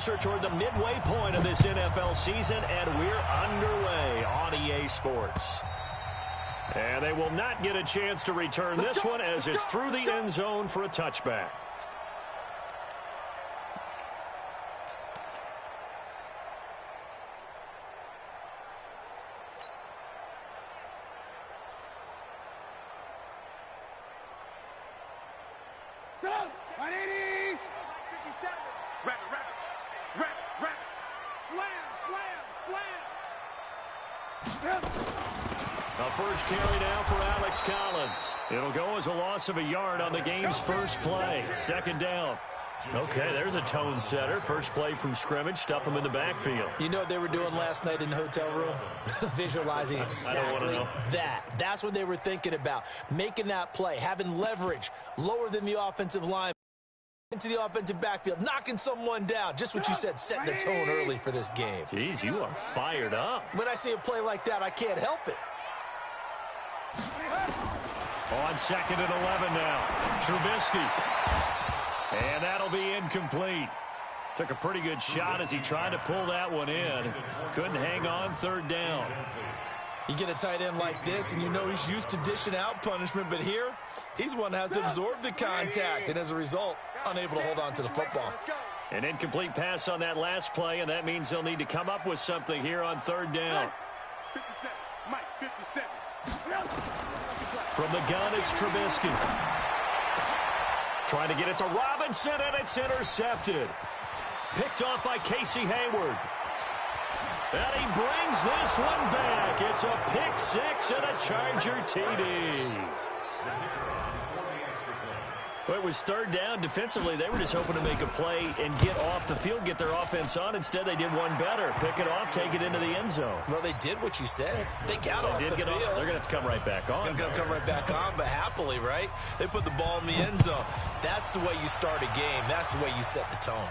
closer toward the midway point of this NFL season, and we're underway on EA Sports. And they will not get a chance to return this one as it's through the end zone for a touchback. A first carry now for Alex Collins. It'll go as a loss of a yard on the game's first play. Second down. Okay, there's a tone setter. First play from scrimmage. Stuff him in the backfield. You know what they were doing last night in the hotel room? Visualizing exactly that. That's what they were thinking about. Making that play, having leverage, lower than the offensive line, into the offensive backfield, knocking someone down. Just what you said, setting the tone early for this game. Jeez, you are fired up. When I see a play like that, I can't help it. On 2nd and 11 now. Trubisky. And that'll be incomplete. Took a pretty good shot as he tried to pull that one in. Couldn't hang on. Third down. You get a tight end like this, and you know he's used to dishing out punishment, but here, he's one that has to absorb the contact, and as a result, unable to hold on to the football. An incomplete pass on that last play, and that means they'll need to come up with something here on third down. 57. Mike, 57. From the gun, it's Trubisky. Trying to get it to Robinson, and it's intercepted. Picked off by Casey Hayward. And he brings this one back. It's a pick six and a Charger TD. Well, it was third down. Defensively, they were just hoping to make a play and get off the field, get their offense on. Instead, they did one better. Pick it off, take it into the end zone. Well, they did what you said. They got off the field. They're going to have to come right back on. They're going to come right back on, but happily, right? They put the ball in the end zone. That's the way you start a game. That's the way you set the tone.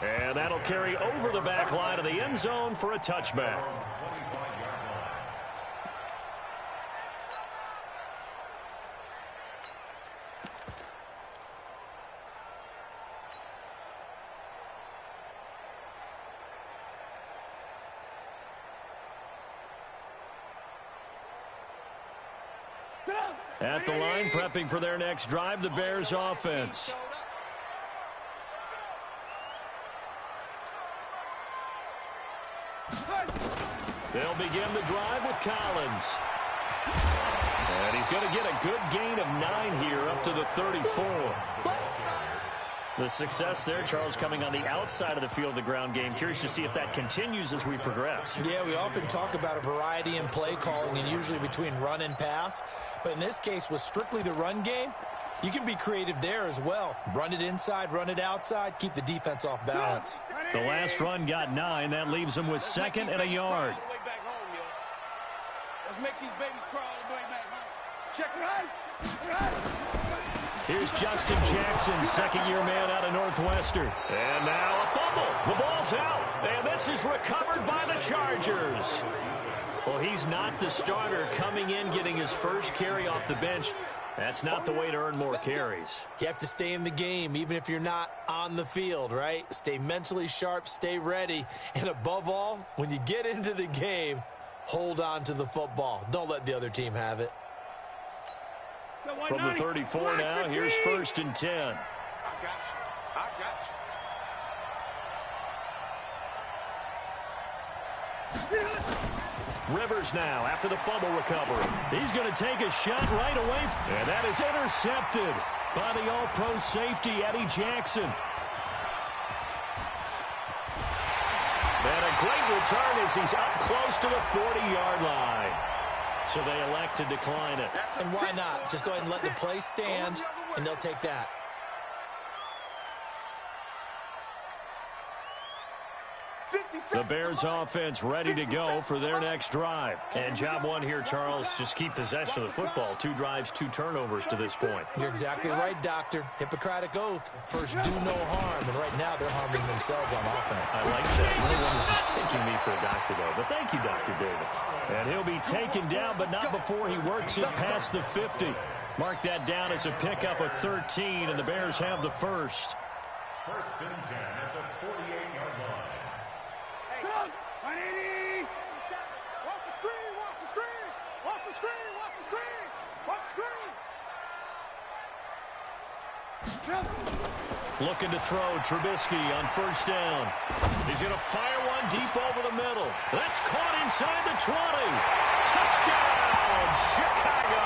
And that'll carry over the back line of the end zone for a touchback. At the line, prepping for their next drive, the Bears offense. They'll begin the drive with Collins. And he's going to get a good gain of 9 here up to the 34. The success there, Charles, coming on the outside of the field, the ground game. Curious to see if that continues as we progress. Yeah, we often talk about a variety in play calling and usually between run and pass. But in this case, with strictly the run game, you can be creative there as well. Run it inside, run it outside, keep the defense off balance. The last run got 9. That leaves them with 2nd and a yard. Let's make these babies crawl all the way back home. Check right. Here's Justin Jackson, second-year man out of Northwestern. And now a fumble. The ball's out. And this is recovered by the Chargers. Well, he's not the starter coming in, getting his first carry off the bench. That's not the way to earn more carries. You have to stay in the game, even if you're not on the field, right? Stay mentally sharp, stay ready. And above all, when you get into the game, hold on to the football. Don't let the other team have it. From the 34 now, here's 1st and 10. I got you. Rivers now after the fumble recovery. He's going to take a shot right away. And that is intercepted by the all-pro safety, Eddie Jackson. And a great return as he's up close to the 40-yard line. So they elect to decline it. And why not? Just go ahead and let the play stand, and they'll take that. The Bears offense ready to go for their next drive. And job one here, Charles, just keep possession of the football. 2 drives, 2 turnovers to this point. You're exactly right, Doctor. Hippocratic oath. First, do no harm. And right now, they're harming themselves on offense. I like that. No one is mistaking me for a doctor, though. But thank you, Dr. Davis. And he'll be taken down, but not before he works it past the 50. Mark that down as a pickup of 13, and the Bears have the first. First and 10 at the 48-yard line. Hey, come on. 180. Watch the screen. Watch the screen. Watch the screen. Watch the screen. Watch the screen. Looking to throw Trubisky on first down. He's going to fire one deep over the middle. That's caught inside the 20. Touchdown, Chicago.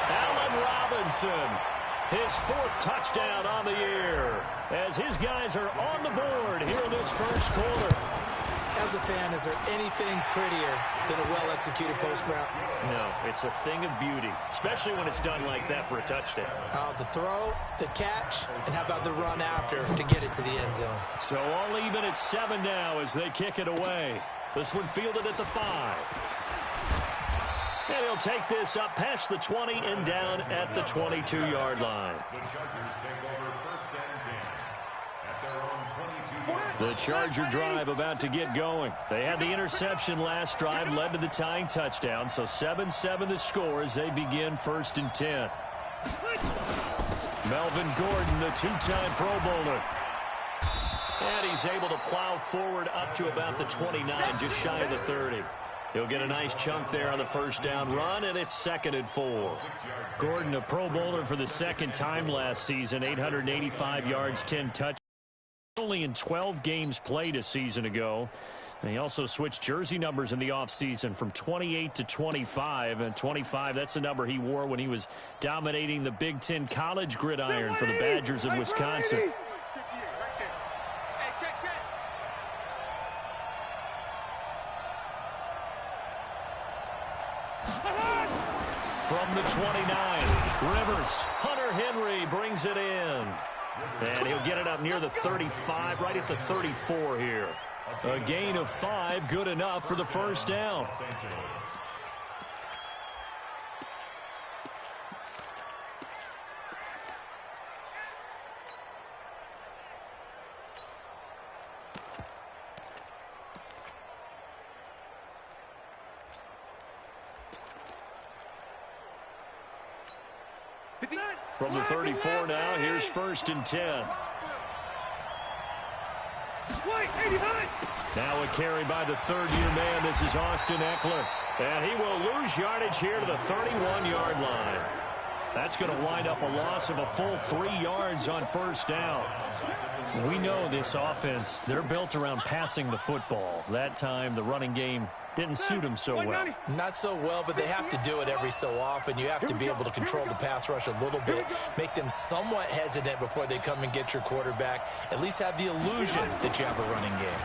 Allen Robinson, his 4th touchdown on the year, as his guys are on the board here in this first quarter. As a fan, is there anything prettier than a well-executed post route? No, it's a thing of beauty, especially when it's done like that for a touchdown. The throw, the catch, and how about the run after to get it to the end zone? So all even at 7 now as they kick it away. This one fielded at the 5. And he'll take this up past the 20 and down at the 22-yard line. The Chargers take over first and 10 at their own 22-yard line. The Charger drive about to get going. They had the interception last drive, led to the tying touchdown. So 7-7 the score as they begin first and 10. Melvin Gordon, the 2-time Pro Bowler. And he's able to plow forward up to about the 29, just shy of the 30. He'll get a nice chunk there on the first down run, and it's 2nd and 4. Gordon, a Pro Bowler for the 2nd time last season, 885 yards, 10 touchdowns. Only in 12 games played a season ago. They also switched jersey numbers in the offseason from 28 to 25. And 25, that's the number he wore when he was dominating the Big Ten college gridiron for the Badgers of Wisconsin. From the 29, Rivers, Hunter Henry brings it in. And he'll get it up near the 35, right at the 34 here. A gain of 5, good enough for the first down. From the 34 now, here's first and 10. Now a carry by the 3rd-year man. This is Austin Eckler. And he will lose yardage here to the 31-yard line. That's going to wind up a loss of a full 3 yards on first down. We know this offense, they're built around passing the football. That time, the running game didn't suit them so well. Not so well, but they have to do it every so often. You have to be able to control the pass rush a little bit, make them somewhat hesitant before they come and get your quarterback. At least have the illusion that you have a running game.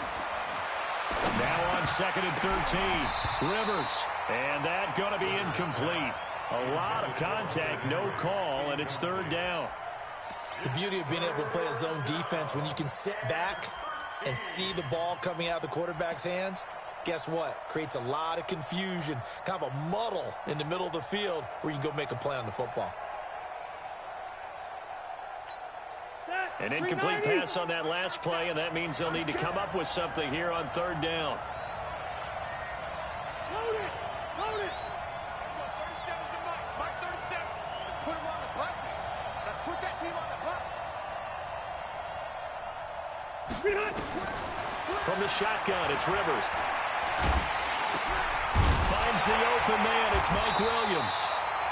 Now on 2nd and 13, Rivers. And that going to be incomplete. A lot of contact, no call, and it's 3rd down. The beauty of being able to play a zone defense, when you can sit back and see the ball coming out of the quarterback's hands, guess what? Creates a lot of confusion, kind of a muddle in the middle of the field where you can go make a play on the football. An incomplete pass on that last play, and that means they'll need to come up with something here on 3rd down. Load it! Load it! 37 to Mike 37. Let's put him on the buses. Let's put that team on the bus. From the shotgun, it's Rivers. Finds the open man. It's Mike Williams.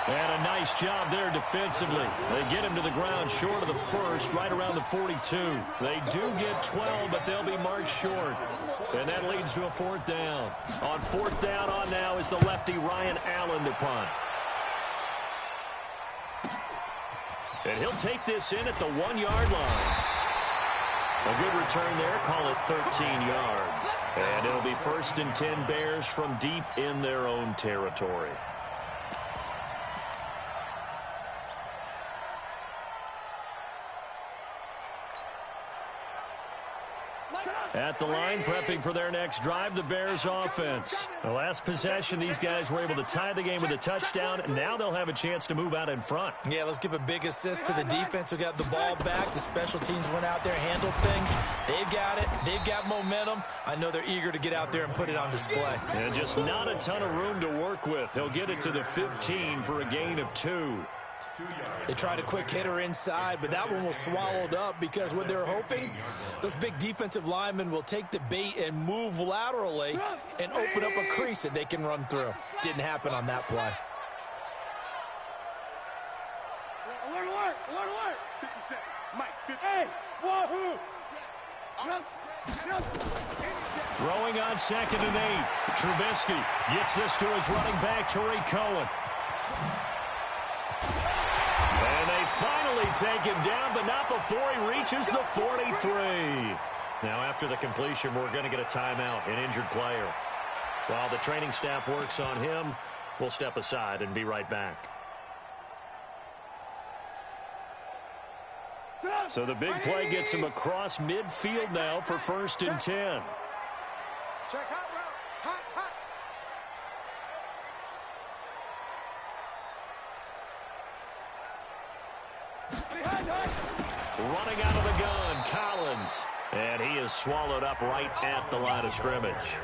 And a nice job there defensively. They get him to the ground short of the 1st, right around the 42. They do get 12, but they'll be marked short. And that leads to a 4th down. On 4th down on now is the lefty Ryan Allen to punt. And he'll take this in at the 1-yard line. A good return there, call it 13 yards. And it'll be 1st and 10 Bears from deep in their own territory. At the line, prepping for their next drive, the Bears offense. The last possession, these guys were able to tie the game with a touchdown, and now they'll have a chance to move out in front. Yeah, let's give a big assist to the defense who got the ball back. The special teams went out there, handled things. They've got it. They've got momentum. I know they're eager to get out there and put it on display. And just not a ton of room to work with. He'll get it to the 15 for a gain of 2. They tried a quick hitter inside, but that one was swallowed up because what they're hoping, those big defensive linemen will take the bait and move laterally and open up a crease that they can run through. Didn't happen on that play. Alert, alert, alert, alert. 50 seconds. Mike, 50. Hey, wahoo. Throwing on 2nd and 8. Trubisky gets this to his running back, Tariq Cohen. And they finally take him down, but not before he reaches the 43. Now, after the completion, we're going to get a timeout, an injured player. While the training staff works on him, we'll step aside and be right back. So the big play gets him across midfield now for 1st and 10. Check hot route. Hot, hot. Running out of the gun, Collins. And he is swallowed up right at the line of scrimmage.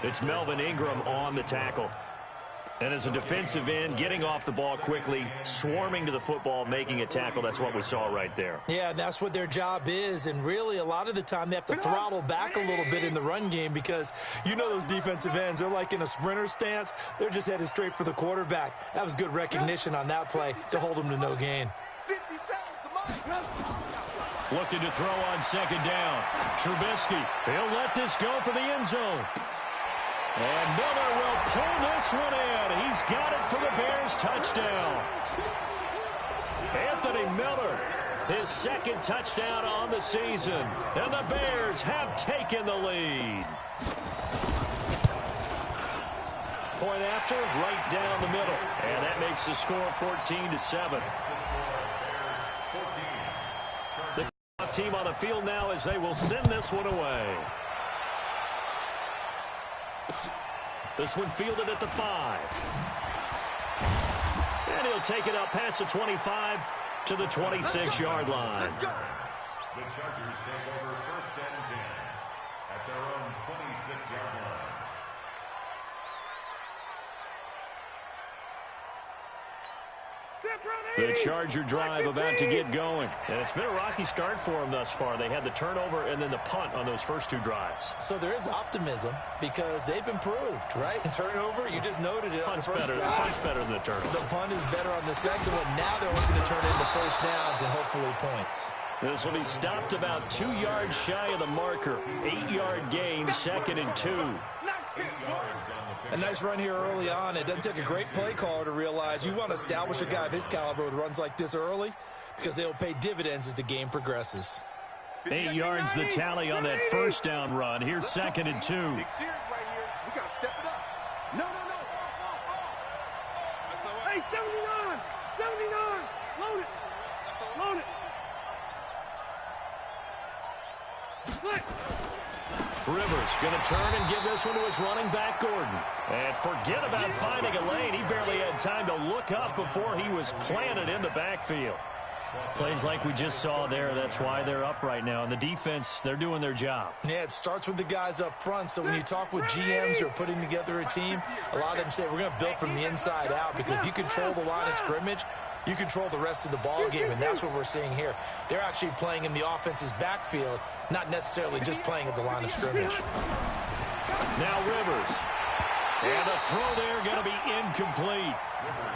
It's Melvin Ingram on the tackle. And as a defensive end, getting off the ball quickly, swarming to the football, making a tackle, that's what we saw right there. Yeah, that's what their job is, and really a lot of the time they have to throttle back a little bit in the run game because you know those defensive ends, they're like in a sprinter stance. They're just headed straight for the quarterback. That was good recognition on that play to hold them to no gain. 50 seconds to Mike. Looking to throw on 2nd down. Trubisky, he'll let this go for the end zone. And Miller will pull this one in. He's got it for the Bears touchdown. Anthony Miller, his 2nd touchdown on the season. And the Bears have taken the lead. Point after, right down the middle. And that makes the score 14-7. The team on the field now as they will send this one away. This one fielded at the 5. And he'll take it up past the 25 to the 26-yard line. The Chargers take over 1st and 10 at their own 26-yard line. The Charger drive about to get going. And it's been a rocky start for them thus far. They had the turnover and then the punt on those first 2 drives. So there is optimism because they've improved, right? Turnover, you just noted it. Punt's better than the turnover. The punt is better on the second one. Now they're looking to turn it into 1st downs and hopefully points. This will be stopped about 2 yards shy of the marker. 8-yard gain, 2nd and 2. A nice run here early on. It doesn't take a great play caller to realize you want to establish a guy of his caliber with runs like this early because they'll pay dividends as the game progresses. 8 yards the tally on that 1st down run. Here's 2nd and 2. Big series right here. We got to step it up. No. Hey, 79. 79. Load it. Load it. Split. Rivers going to turn and give this one to his running back, Gordon. And forget about finding a lane. He barely had time to look up before he was planted in the backfield. Plays like we just saw there. That's why they're up right now. And the defense, they're doing their job. Yeah, it starts with the guys up front. So when you talk with GMs who are putting together a team, a lot of them say we're going to build from the inside out because if you control the line of scrimmage, you control the rest of the ball game, and that's what we're seeing here. They're actually playing in the offense's backfield, not necessarily just playing at the line of scrimmage. Now Rivers. And the throw there going to be incomplete.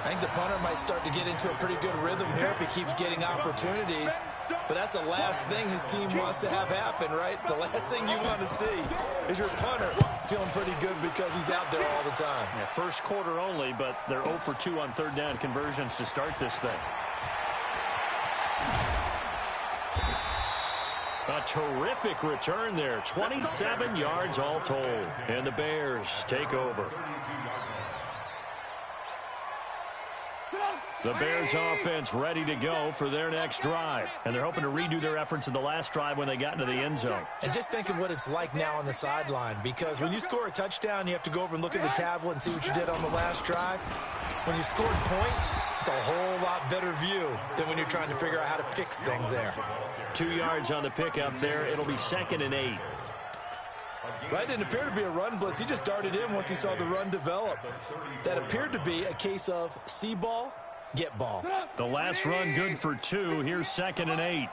I think the punter might start to get into a pretty good rhythm here if he keeps getting opportunities. But that's the last thing his team wants to have happen, right? The last thing you want to see is your punter feeling pretty good because he's out there all the time. Yeah, first quarter only, but they're 0 for 2 on 3rd down conversions to start this thing. A terrific return there. 27 yards all told. And the Bears take over. The Bears offense ready to go for their next drive. And they're hoping to redo their efforts in the last drive when they got into the end zone. And just think of what it's like now on the sideline, because when you score a touchdown, you have to go over and look at the tablet and see what you did on the last drive. When you scored points, it's a whole lot better view than when you're trying to figure out how to fix things there. 2 yards on the pickup there. It'll be 2nd and 8. That didn't appear to be a run blitz. He just darted in once he saw the run develop. That appeared to be a case of see ball, Get ball. The last run good for 2. Here's 2nd and 8.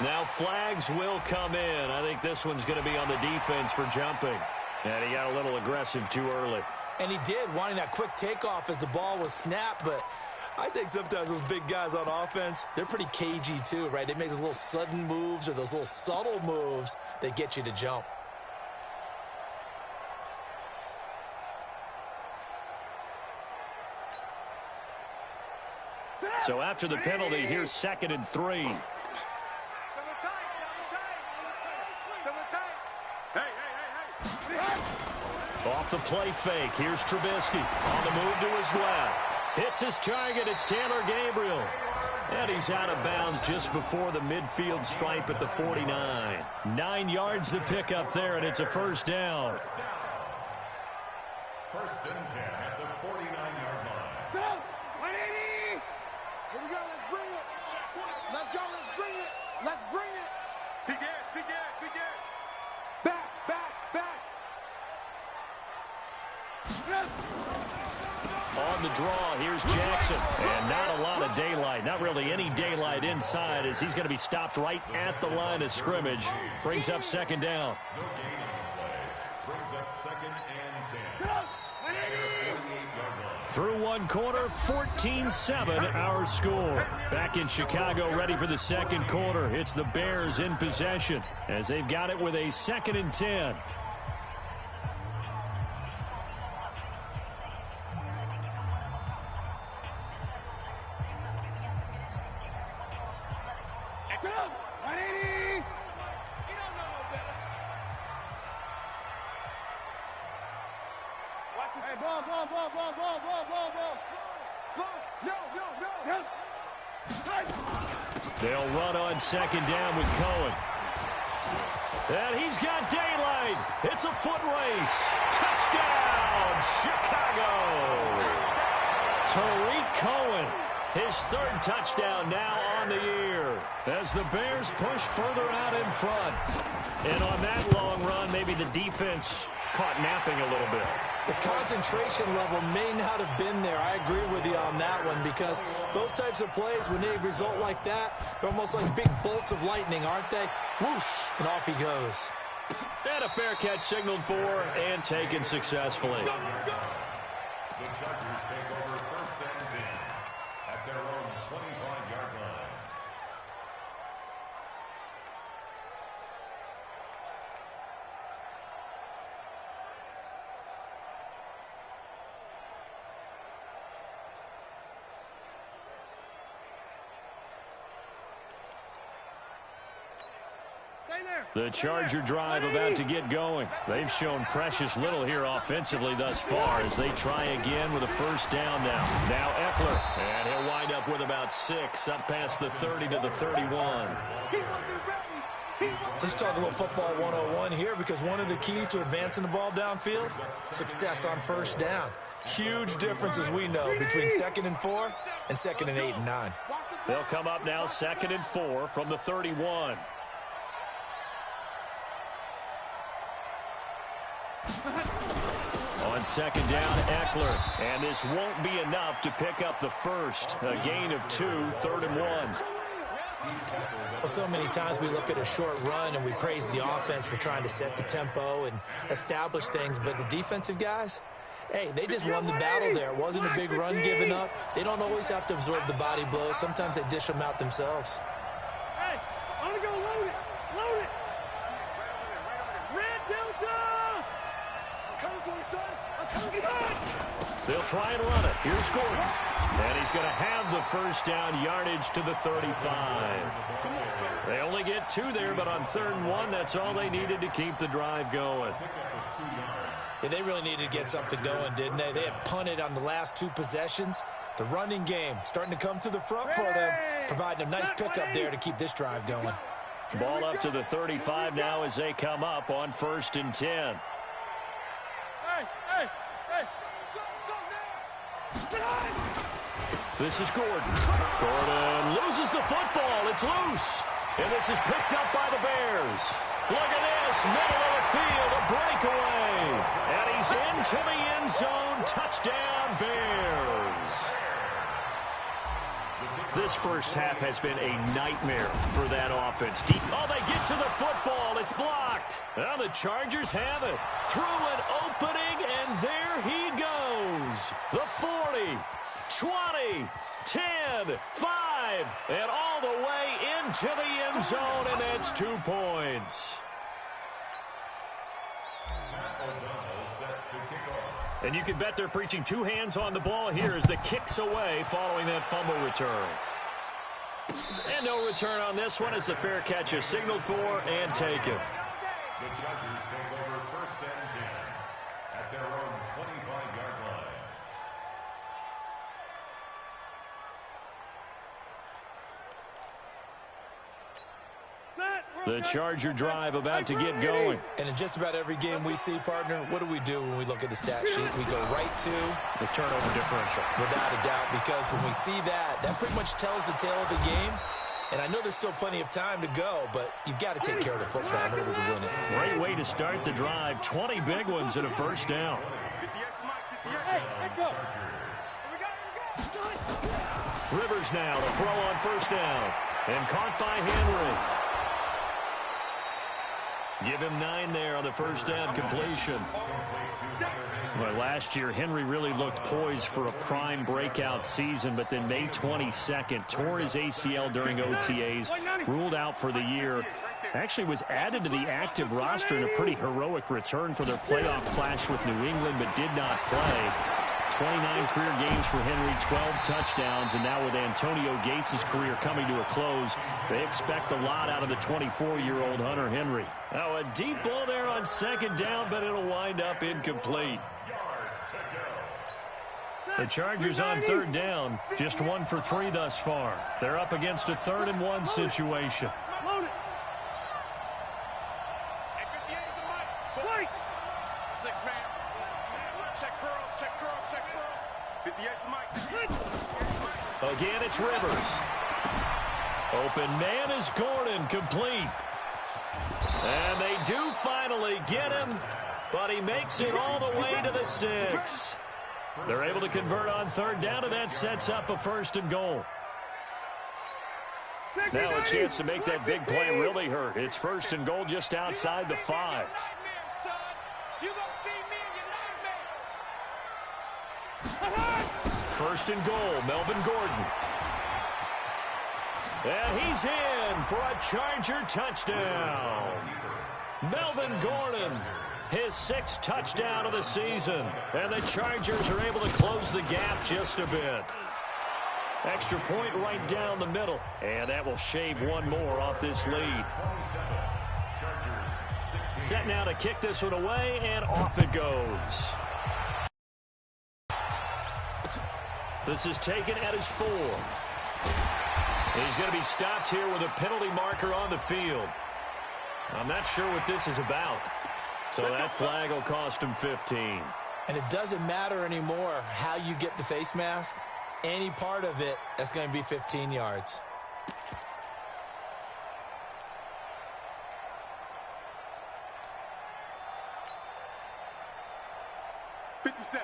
Now flags will come in. I think this one's going to be on the defense for jumping. And he got a little aggressive too early. And he did, wanting that quick takeoff as the ball was snapped. But I think sometimes those big guys on offense, they're pretty cagey too, right? They make those little sudden moves or those little subtle moves that get you to jump. So after the penalty, here's 2nd and 3. Off the play fake. Here's Trubisky on the move to his left. Hits his target. It's Taylor Gabriel. And he's out of bounds just before the midfield stripe at the 49. 9 yards to pick up there, and it's a first down. First and 10 at the 49-yard line. Go! 180! Here we go. Let's bring it. Let's go. Let's bring it. Let's bring it. Begin. Back. On the draw, here's Jackson. And not a lot of daylight. Not really any daylight inside as he's going to be stopped right at the line of scrimmage. Brings up 2nd down. No gain on the play. Brings up 2nd and 10. At their 48-yard line. Through one quarter, 14-7 our score. Back in Chicago, ready for the second quarter. It's the Bears in possession as they've got it with a 2nd and 10. They'll run on 2nd down with Cohen. And he's got daylight. It's a foot race. Touchdown, Chicago. Tariq Cohen, his 3rd touchdown now on the year as the Bears push further out in front. And on that long run, maybe the defense caught napping a little bit. The concentration level may not have been there. I agree with you on that one because those types of plays, when they result like that, they're almost like big bolts of lightning, aren't they? Whoosh, and off he goes. And a fair catch signaled for and taken successfully. The Chargers take over 1st and 10 at their own 25-yard line. The Charger drive about to get going. They've shown precious little here offensively thus far as they try again with a first down now. Now Eckler, and he'll wind up with about 6 up past the 30 to the 31. Let's talk a little football 101 here because one of the keys to advancing the ball downfield, success on first down. Huge difference, as we know, between 2nd and 4 and 2nd and 8 and 9. They'll come up now 2nd and 4 from the 31. On 2nd down, Eckler. And this won't be enough to pick up the first. A gain of 2, 3rd and 1. Well, so many times we look at a short run and we praise the offense for trying to set the tempo and establish things. But the defensive guys, hey, they just won the battle there. It wasn't a big run given up. They don't always have to absorb the body blows. Sometimes they dish them out themselves. Hey, I'm going to go load it. Load it. Red Delta. I'm coming for you, son. I'm coming for you. They'll try and run it. Here's Gordon. And he's going to have the first down, yardage to the 35. They only get 2 there, but on 3rd and 1, that's all they needed to keep the drive going. Yeah, they really needed to get something going, didn't they? They had punted on the last 2 possessions. The running game starting to come to the front for them, providing a nice pickup there to keep this drive going. Ball up to the 35 now as they come up on 1st and 10. Hey, hey, hey. Go now. This is Gordon. Gordon loses the football. It's loose. And this is picked up by the Bears. Look at this, middle of the field, a breakaway. And he's into the end zone. Touchdown, Bears. This first half has been a nightmare for that offense. Deep. Oh, they get to the football. It's blocked. Now the Chargers have it. Through an opening, and there he goes. The 40, 20, 10, 5, and all the way into the end zone, and that's 2 points. And you can bet they're preaching 2 hands on the ball here as the kick's away following that fumble return. And no return on this one as the fair catch is signaled for and taken. The Chargers take over 1st and 10 at their own 25-yard line. The Charger drive about to get going. And in just about every game we see, partner, what do when we look at the stat sheet? We go right to the turnover differential. Without a doubt, because when we see that, that pretty much tells the tale of the game. And I know there's still plenty of time to go, but you've got to take care of the football in order to win it. Great way to start the drive. 20 big ones and a first down. Rivers now to throw on first down. And caught by Henry. Give him 9 there on the first down completion. Well, last year, Henry really looked poised for a prime breakout season, but then May 22nd, tore his ACL during OTAs, ruled out for the year. Actually was added to the active roster in a pretty heroic return for their playoff clash with New England, but did not play. 29 career games for Henry, 12 touchdowns, and now with Antonio Gates' career coming to a close, they expect a lot out of the 24-year-old Hunter Henry. Now a deep ball there on second down, but it'll wind up incomplete. The Chargers on third down, just 1 for 3 thus far. They're up against a 3rd and 1 situation. Again, it's Rivers. Open man is Gordon, complete. And they do finally get him, but he makes it all the way to the 6. They're able to convert on third down, and that sets up a 1st and goal. Now a chance to make that big play really hurt. It's 1st and goal just outside the 5. 1st and goal, Melvin Gordon. And he's in for a Charger touchdown. Melvin Gordon, his 6th touchdown of the season. And the Chargers are able to close the gap just a bit. Extra point right down the middle. And that will shave 1 more off this lead. Set now to kick this one away, and off it goes. This is taken at his 4. He's going to be stopped here with a penalty marker on the field. I'm not sure what this is about. So that flag will cost him 15. And it doesn't matter anymore how you get the face mask. Any part of it, that's going to be 15 yards.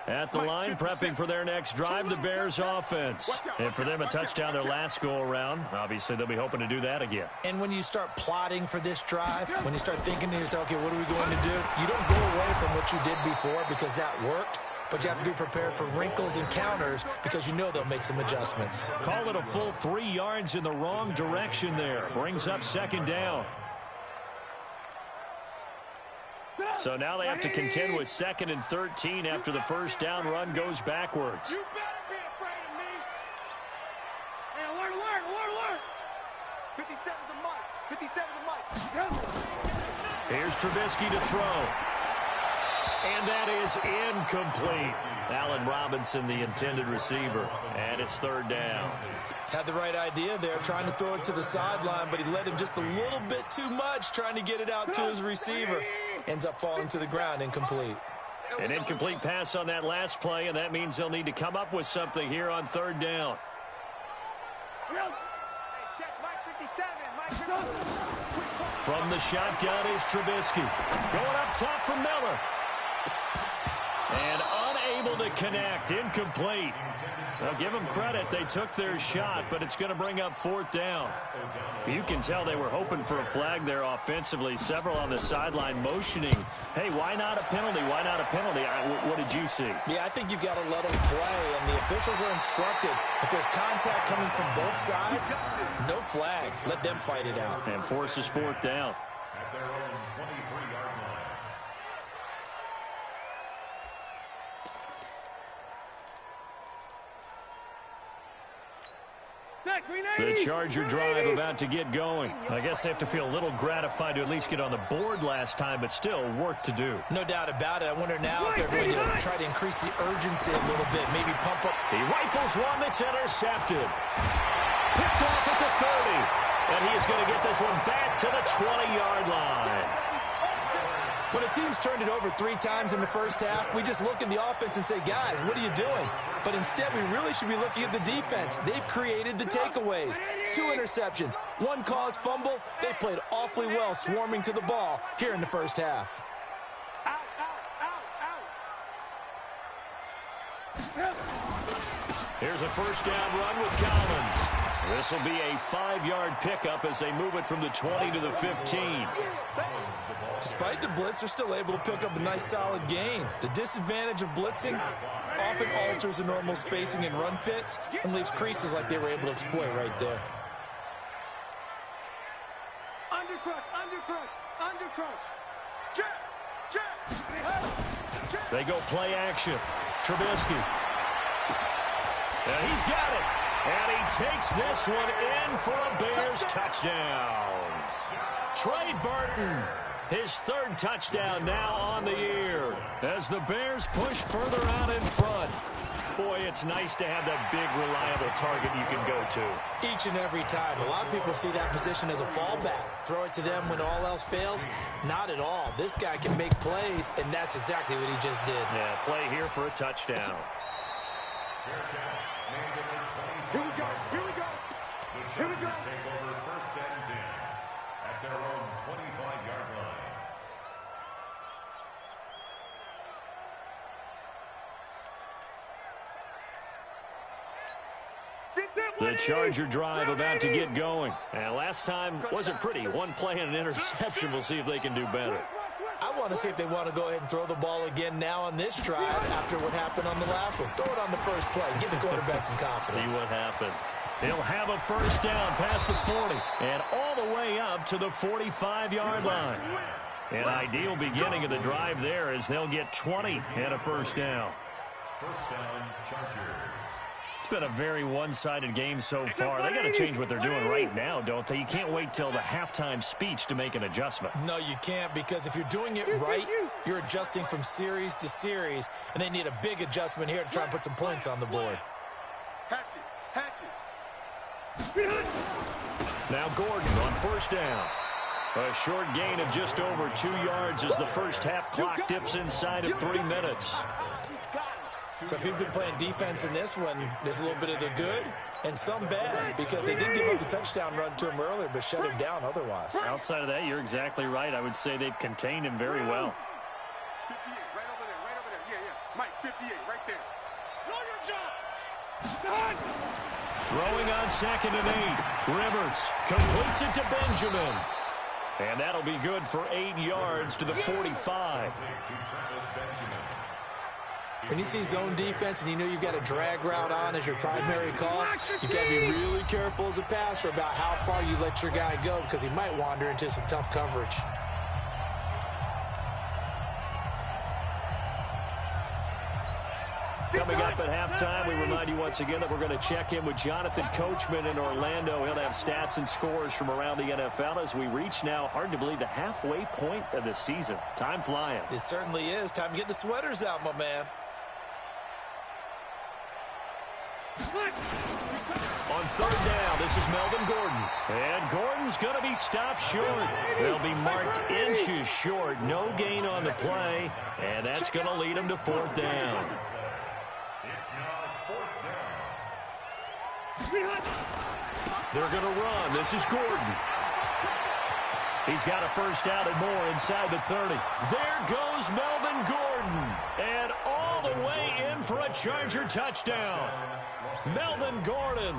At the line, prepping for their next drive, the Bears offense. And for them, a touchdown their last go-around. Obviously, they'll be hoping to do that again. And when you start plotting for this drive, when you start thinking to yourself, okay, what are we going to do? You don't go away from what you did before because that worked, but you have to be prepared for wrinkles and counters because you know they'll make some adjustments. Call it a full 3 yards in the wrong direction there. Brings up 2nd down. So now they have to contend with 2nd and 13 after the 1st down run goes backwards. You better be afraid of me. Hey, alert. 57's a mic. 57's a mic. Here's Trubisky to throw. And that is incomplete. Allen Robinson, the intended receiver. And it's 3rd down. Had the right idea there, trying to throw it to the sideline, but he led him just a little bit too much, trying to get it out to his receiver. Ends up falling to the ground, incomplete. An incomplete pass on that last play, and that means they'll need to come up with something here on 3rd down. Hey, check, Mike. From the shotgun is Trubisky. Going up top for Miller. And unable to connect. Incomplete. Well, give them credit. They took their shot, but it's going to bring up 4th down. You can tell they were hoping for a flag there offensively. Several on the sideline motioning, hey, why not a penalty? Why not a penalty? What did you see? Yeah, I think you've got to let them play, and the officials are instructed. If there's contact coming from both sides, no flag. Let them fight it out. And forces 4th down. At their own 23-yard line. The Charger drive about to get going. I guess they have to feel a little gratified to at least get on the board last time, but still work to do. No doubt about it. I wonder now if they're going to try to increase the urgency a little bit, maybe pump up. He rifles one that's intercepted. Picked off at the 30. And he is going to get this one back to the 20-yard line. When a team's turned it over 3 times in the first half, we just look at the offense and say, guys, what are you doing? But instead, we really should be looking at the defense. They've created the takeaways. 2 interceptions, 1 caused fumble. They played awfully well swarming to the ball here in the first half. Here's a first down run with Collins. This will be a 5-yard pickup as they move it from the 20 to the 15. Despite the blitz, they're still able to pick up a nice solid gain. The disadvantage of blitzing often alters the normal spacing and run fits and leaves creases like they were able to exploit right there. Undercrush. Check. They go play action. Trubisky. And he's got it. And he takes this one in for a Bears touchdown. Trey Burton, his 3rd touchdown now on the year as the Bears push further out in front. Boy, it's nice to have that big, reliable target you can go to. Each and every time. A lot of people see that position as a fallback. Throw it to them when all else fails. Not at all. This guy can make plays, and that's exactly what he just did. Yeah, play here for a touchdown. Here we go. The Chargers take over 1st and 10 at their own 25-yard line. The Charger drive about to get going. And last time wasn't pretty. 1 play and an interception. We'll see if they can do better. I want to see if they want to go ahead and throw the ball again now on this drive after what happened on the last one. Throw it on the first play. Give the quarterback some confidence. See what happens. He'll have a first down past the 40 and all the way up to the 45-yard line. An ideal beginning of the drive there as they'll get 20 and a first down. First down, Chargers. It's been a very one-sided game so far. They got to change what they're doing right now, don't they? You can't wait till the halftime speech to make an adjustment. No, you can't, because if you're doing it right, you're adjusting from series to series, and they need a big adjustment here to try and put some points on the board. Now Gordon on first down. A short gain of just over 2 yards as the first half clock dips inside of 3 minutes. So if you've been playing defense in this one, there's a little bit of the good and some bad, because they did give up the touchdown run to him earlier, but shut him down otherwise. Outside of that, you're exactly right. I would say they've contained him very well. 58, right over there. Yeah. Mike, 58, right there. Know your job. Throwing on 2nd and 8. Rivers completes it to Benjamin. And that'll be good for 8 yards to the 45. When you see zone defense and you know you've got a drag route on as your primary call, you've got to be really careful as a passer about how far you let your guy go, because he might wander into some tough coverage. Coming up at halftime, we remind you once again that we're going to check in with Jonathan Coachman in Orlando. He'll have stats and scores from around the NFL as we reach now, hard to believe, the halfway point of the season. Time flying. It certainly is. Time to get the sweaters out, my man. On 3rd down, this is Melvin Gordon. And Gordon's going to be stopped short. They'll be marked inches short. No gain on the play. And that's going to lead him to 4th down. It's now 4th down. They're going to run. This is Gordon. He's got a first down and more inside the 30. There goes Melvin Gordon. And all the way in for a Charger touchdown. Melvin Gordon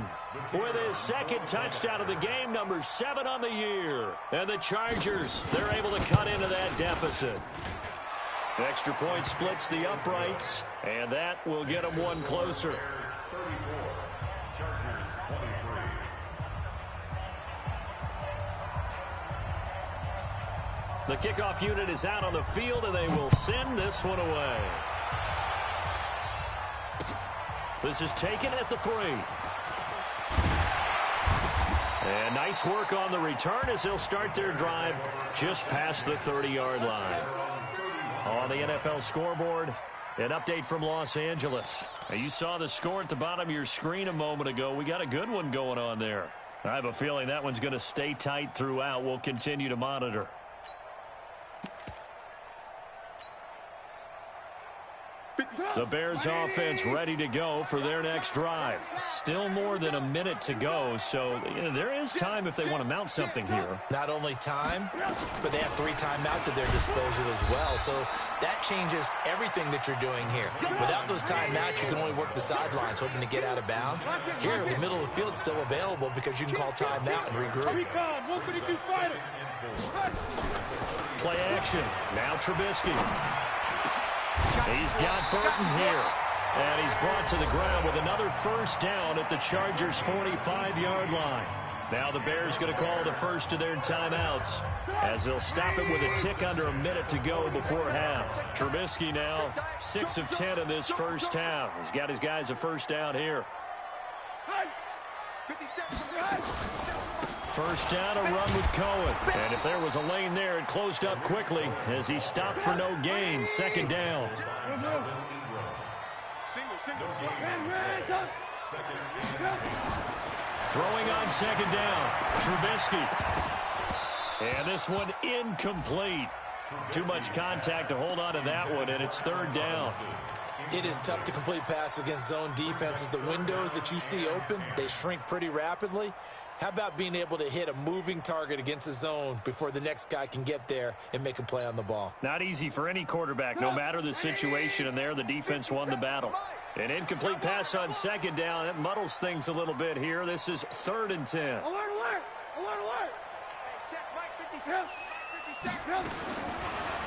with his second touchdown of the game, number 7 on the year. And the Chargers, they're able to cut into that deficit. Extra point splits the uprights, and that will get them one closer. The kickoff unit is out on the field, and they will send this one away. This is taken at the 3. And nice work on the return as they'll start their drive just past the 30-yard line. On the NFL scoreboard, an update from Los Angeles. Now, you saw the score at the bottom of your screen a moment ago. We got a good one going on there. I have a feeling that one's going to stay tight throughout. We'll continue to monitor. The Bears offense ready to go for their next drive. Still more than a minute to go, so there is time if they want to mount something here. Not only time, but they have 3 timeouts at their disposal as well, so that changes everything that you're doing here. Without those timeouts, you can only work the sidelines, hoping to get out of bounds. Here, the middle of the field is still available because you can call timeout and regroup. Play action. Now Trubisky. He's got Burton here. And he's brought to the ground with another first down at the Chargers' 45-yard line. Now the Bears going to call the first of their timeouts as they'll stop it with a tick under a minute to go before half. Trubisky now 6 of 10 in this first half. He's got his guys a first down here. First down, a run with Cohen. And if there was a lane there, it closed up quickly as he stopped for no gain. Second down. Throwing on second down. Trubisky. And this one incomplete. Too much contact to hold on to that one, and it's third down. It is tough to complete passes against zone defenses. The windows that you see open, they shrink pretty rapidly. How about being able to hit a moving target against a zone before the next guy can get there and make a play on the ball? Not easy for any quarterback, no matter the situation, and there the defense won the battle. An incomplete pass on second down. That muddles things a little bit here. This is 3rd and 10. Alert, alert! Alert, alert! Check, Mike, 57.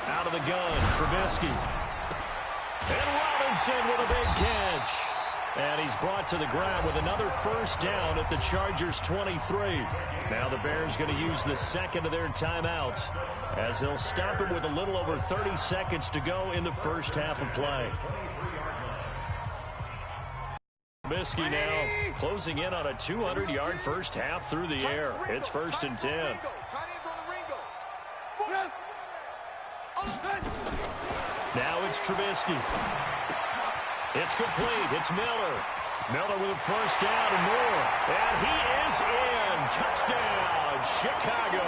Out of the gun, Trubisky. And Robinson with a big catch. And he's brought to the ground with another first down at the Chargers' 23. Now the Bears going to use the second of their timeouts as they'll stop it with a little over 30 seconds to go in the first half of play. Trubisky now closing in on a 200-yard first half through the air. It's 1st and 10. Now it's Trubisky. It's complete. It's Miller. Miller with a first down and more. And he is in. Touchdown, Chicago.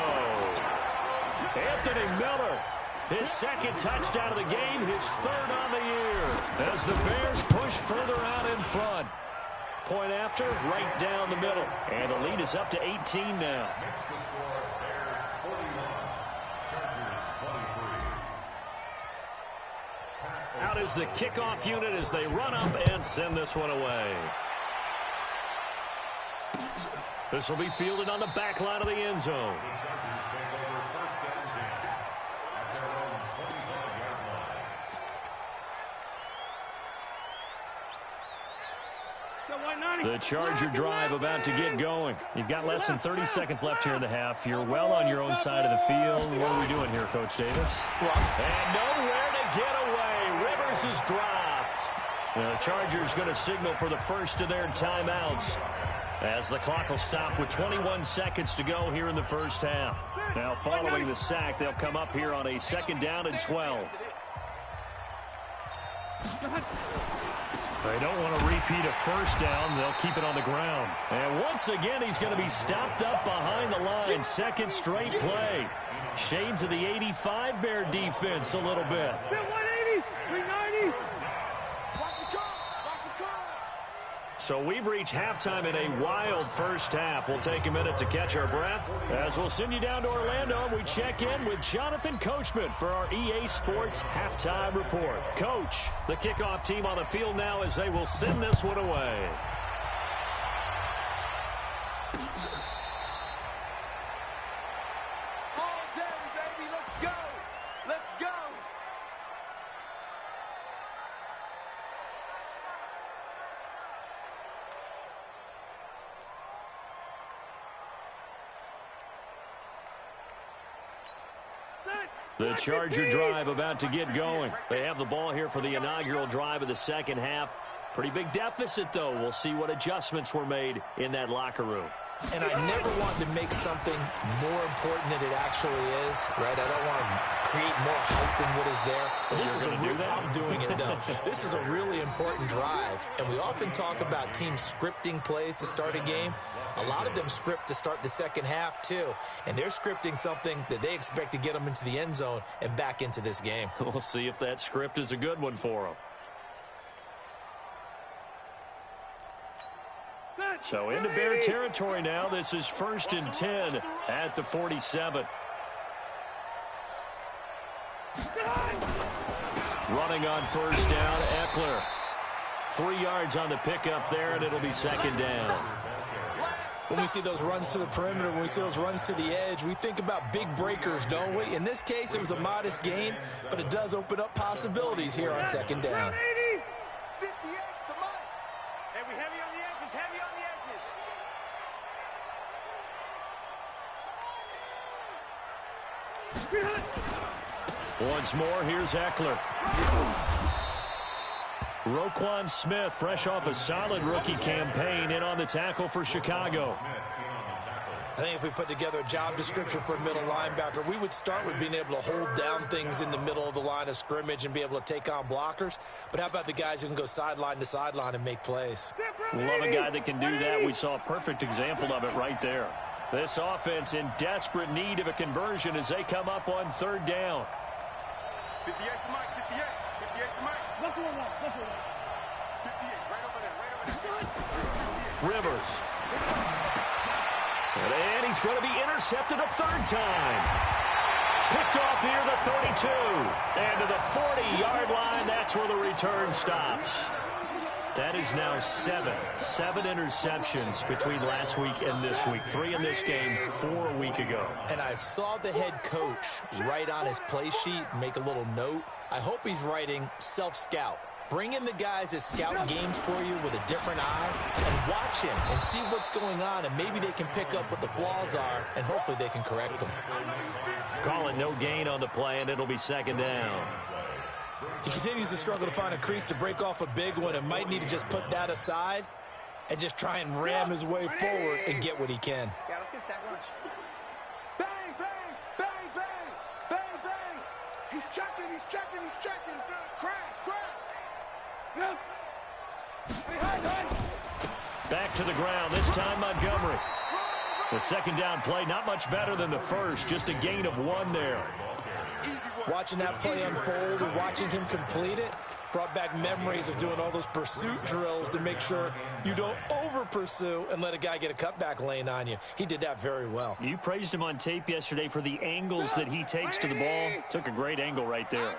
Anthony Miller, his second touchdown of the game, his 3rd on the year. As the Bears push further out in front. Point after, right down the middle. And the lead is up to 18 now. Out is the kickoff unit as they run up and send this one away. This will be fielded on the back line of the end zone. The Charger drive about to get going. You've got less than 30 seconds left here in the half. You're well on your own side of the field. What are we doing here, Coach Davis? And nowhere to get away. Rivers is dropped. The Chargers going to signal for the first of their timeouts as the clock will stop with 21 seconds to go here in the first half. Now following the sack, they'll come up here on a 2nd down and 12. They don't want to repeat a first down. They'll keep it on the ground. And once again, he's going to be stopped up behind the line. 2nd straight play. Shades of the 85 Bear defense a little bit. 180, 390. So we've reached halftime in a wild first half. We'll take a minute to catch our breath as we'll send you down to Orlando and we check in with Jonathan Coachman for our EA Sports Halftime Report. Coach, the kickoff team on the field now as they will send this one away. All day, baby. Let's go. Let's go. The Charger drive about to get going. They have the ball here for the inaugural drive of the second half. Pretty big deficit, though. We'll see what adjustments were made in that locker room. And I never want to make something more important than it actually is, right? I don't want to create more hype than what is there. But this is I'm doing it, though. This is a really important drive. And we often talk about teams scripting plays to start a game. A lot of them script to start the second half, too. And they're scripting something that they expect to get them into the end zone and back into this game. We'll see if that script is a good one for them. So into Bear territory now. This is 1st and 10 at the 47. Running on first down, Eckler. 3 yards on the pickup there, and it'll be second down. When we see those runs to the perimeter, when we see those runs to the edge, we think about big breakers, don't we? In this case, it was a modest gain, but it does open up possibilities here on second down. Once more, here's Eckler. Roquan Smith, fresh off a solid rookie campaign, in on the tackle for Chicago. I think if we put together a job description for a middle linebacker, we would start with being able to hold down things in the middle of the line of scrimmage and be able to take on blockers. But how about the guys who can go sideline to sideline and make plays? Love a guy that can do that. We saw a perfect example of it right there. This offense in desperate need of a conversion as they come up on third down. 58 to Mike, 58. 58 to Mike. 58, right over there. Rivers. And he's going to be intercepted a third time. Picked off near the 32. And to the 40-yard line, that's where the return stops. That is now seven interceptions between last week and this week. 3 in this game, 4 a week ago. And I saw the head coach write on his play sheet, make a little note. I hope he's writing self-scout. Bring in the guys that scout games for you with a different eye and watch him and see what's going on, and maybe they can pick up what the flaws are, and hopefully they can correct them. Call it no gain on the play, and it'll be second down. He continues to struggle to find a crease to break off a big one and might need to just put that aside and just try and ram his way forward and get what he can. Yeah, let's get a sack lunch. Bang, bang, bang, bang, bang, bang. He's checking, he's checking, he's checking. Crash, crash. Back to the ground, this time Montgomery. The second down play, not much better than the first, just a gain of 1 there. Watching that play unfold and watching him complete it brought back memories of doing all those pursuit drills to make sure you don't over-pursue and let a guy get a cutback lane on you. He did that very well. You praised him on tape yesterday for the angles that he takes to the ball. Took a great angle right there.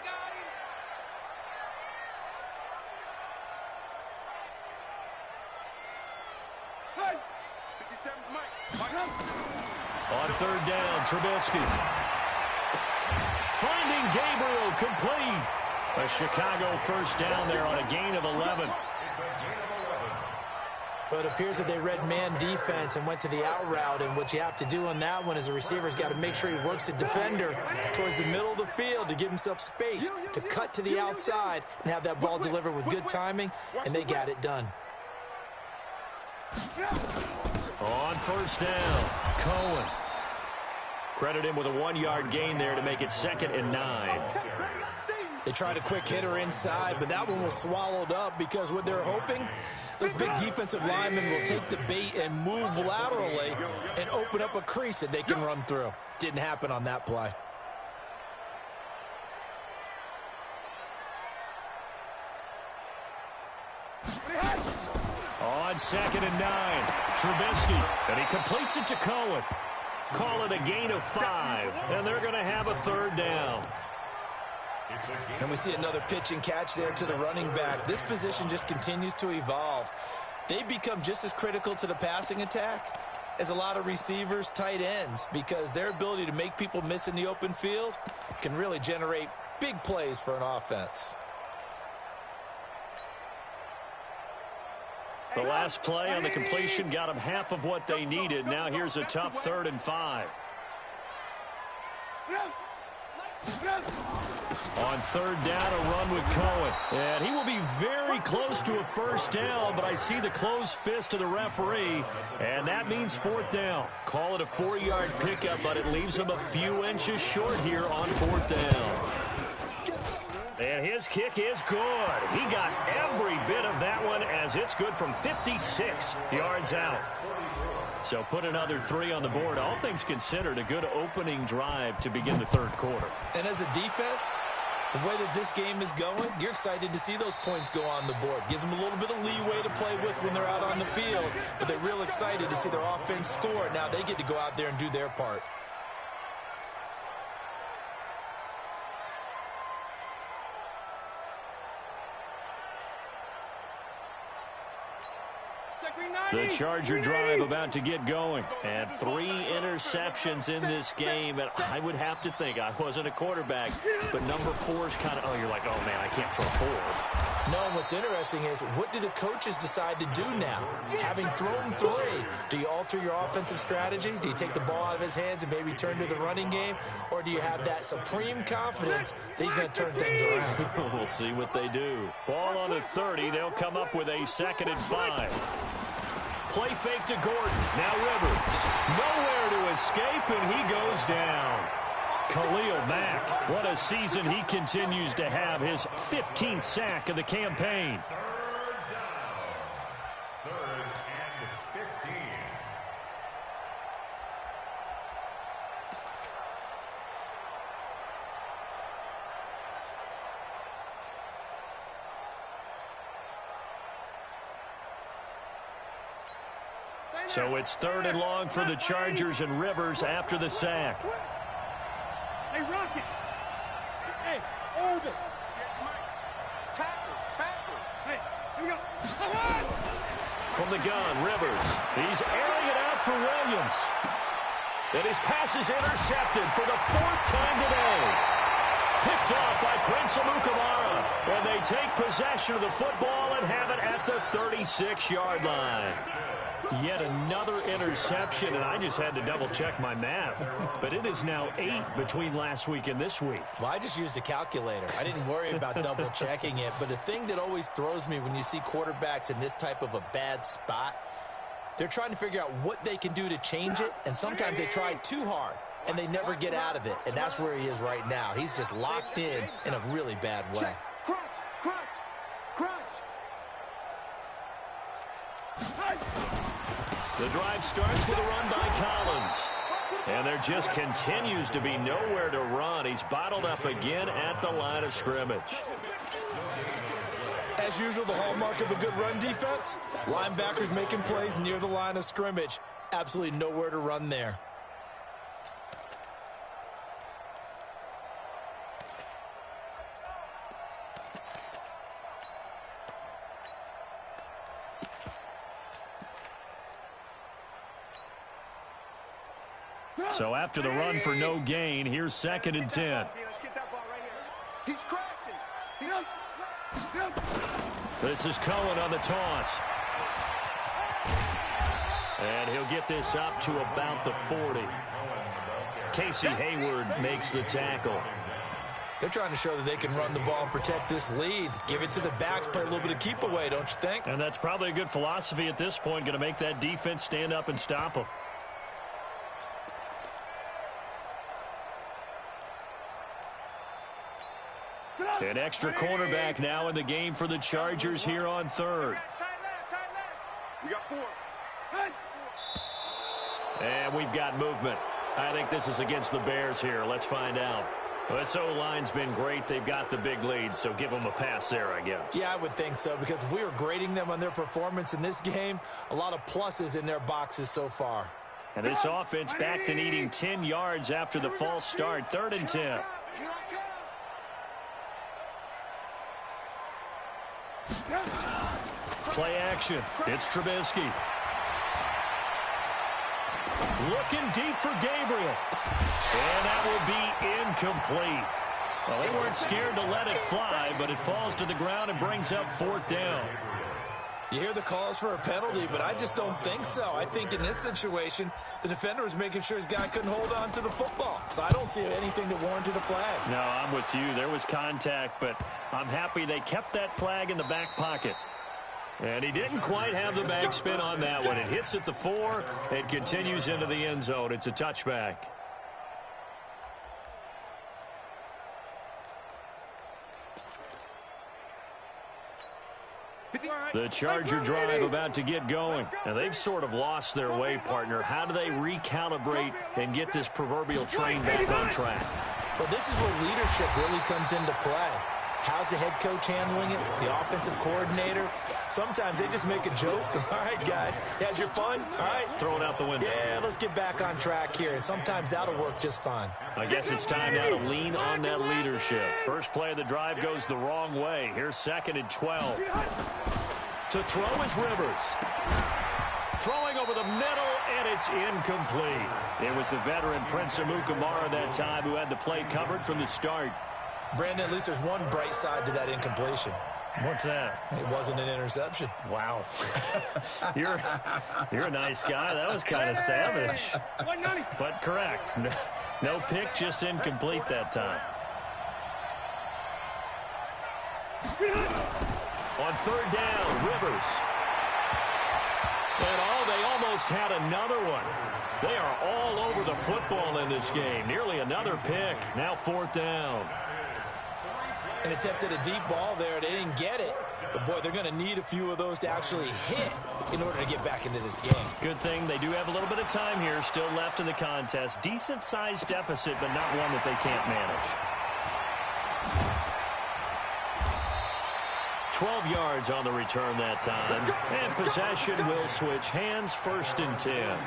On third down, Trubisky. Finding Gabriel complete. A Chicago first down there on a gain of 11. But it appears that they read man defense and went to the out route, and what you have to do on that one is the receiver's got to make sure he works the defender towards the middle of the field to give himself space to cut to the outside and have that ball delivered with good timing, and they got it done. On first down, Cohen. Credit him with a 1-yard gain there to make it 2nd and 9. They tried a quick hitter inside, but that one was swallowed up because what they're hoping, those big defensive linemen will take the bait and move laterally and open up a crease that they can run through. Didn't happen on that play. On on 2nd and 9. Trubisky, and he completes it to Cohen. Call it a gain of 5, and they're going to have a 3rd down. And we see another pitch and catch there to the running back. This position just continues to evolve. They become just as critical to the passing attack as a lot of receivers, tight ends, because their ability to make people miss in the open field can really generate big plays for an offense. The last play on the completion got them half of what they needed. Now here's a tough 3rd and 5. On 3rd down, a run with Cohen. And he will be very close to a 1st down, but I see the closed fist of the referee, and that means 4th down. Call it a 4-yard pickup, but it leaves him a few inches short here on 4th down. And his kick is good. He got every bit of that one as it's good from 56 yards out. So put another 3 on the board. All things considered, a good opening drive to begin the 3rd quarter. And as a defense, the way that this game is going, you're excited to see those points go on the board. Gives them a little bit of leeway to play with when they're out on the field, but they're real excited to see their offense score. Now they get to go out there and do their part. The Charger drive about to get going. And 3 interceptions in this game. And I would have to think, I wasn't a quarterback, but number 4 is kind of, oh, you're like, oh, man, I can't throw 4. No, and what's interesting is, what do the coaches decide to do now? Having thrown 3, do you alter your offensive strategy? Do you take the ball out of his hands and maybe turn to the running game? Or do you have that supreme confidence that he's going to turn things around? We'll see what they do. Ball on the 30. They'll come up with a 2nd and 5. Play fake to Gordon. Now Rivers. Nowhere to escape, and he goes down. Khalil Mack. What a season he continues to have. His 15th sack of the campaign. 3rd and 15. So it's 3rd and long for the Chargers, and Rivers after the sack. Hey, Rocket. Hey, Urban. Tackles. Hey, here we go. From the gun, Rivers. He's airing it out for Williams. And his pass is intercepted for the 4th time today. Picked off by Prince Amukamara. And they take possession of the football and have it at the 36-yard line. Yet another interception, and I just had to double-check my math. But it is now 8 between last week and this week. Well, I just used a calculator. I didn't worry about double-checking it. But the thing that always throws me when you see quarterbacks in this type of a bad spot, they're trying to figure out what they can do to change it, and sometimes they try too hard, and they never get out of it. And that's where he is right now. He's just locked in a really bad way. Crunch. The drive starts with a run by Collins. And there just continues to be nowhere to run. He's bottled up again at the line of scrimmage. As usual, the hallmark of a good run defense, linebackers making plays near the line of scrimmage. Absolutely nowhere to run there. So after the run for no gain, here's 2nd and 10. Let's get that ball right here. He's crashing. This is Cohen on the toss. And he'll get this up to about the 40. Casey Hayward makes the tackle. They're trying to show that they can run the ball and protect this lead. Give it to the backs, play a little bit of keep away, don't you think? And that's probably a good philosophy at this point, going to make that defense stand up and stop them. An extra cornerback now in the game for the Chargers here on 3rd. We got 4. And we've got movement. I think this is against the Bears here. Let's find out. Well, this O-line's been great. They've got the big lead, so give them a pass there, I guess. Yeah, I would think so, because if we were grading them on their performance in this game, a lot of pluses in their boxes so far. And this offense back to needing 10 yards after the false start. 3rd and 10. Play action. It's Trubisky. Looking deep for Gabriel. And that will be incomplete. Well, they weren't scared to let it fly, but it falls to the ground and brings up 4th down. You hear the calls for a penalty, but I just don't think so. I think in this situation, the defender was making sure his guy couldn't hold on to the football. So I don't see anything that warranted a flag. No, I'm with you. There was contact, but I'm happy they kept that flag in the back pocket. And he didn't quite have the backspin on that one. It hits at the 4 and continues into the end zone. It's a touchback. The Charger drive about to get going. And they've sort of lost their way, partner. How do they recalibrate and get this proverbial train back on track? Well, this is where leadership really comes into play. How's the head coach handling it? The offensive coordinator? Sometimes they just make a joke. All right, guys, had your fun? All right. Throw it out the window. Yeah, let's get back on track here. And sometimes that'll work just fine. I guess it's time now to lean on that leadership. First play of the drive goes the wrong way. Here's 2nd and 12. To throw is Rivers. Throwing over the middle, and it's incomplete. It was the veteran Prince Amukamara that time who had the play covered from the start. Brandon, at least there's one bright side to that incompletion. What's that? It wasn't an interception. Wow. You're a nice guy. That was kind of savage. But correct. No pick, just incomplete that time. On 3rd down, Rivers. And they almost had another one. They are all over the football in this game. Nearly another pick. Now 4th down. And attempted a deep ball there. They didn't get it. But, boy, they're going to need a few of those to actually hit in order to get back into this game. Good thing they do have a little bit of time here still left in the contest. Decent-sized deficit, but not one that they can't manage. 12 yards on the return that time. And possession will switch hands. 1st and 10.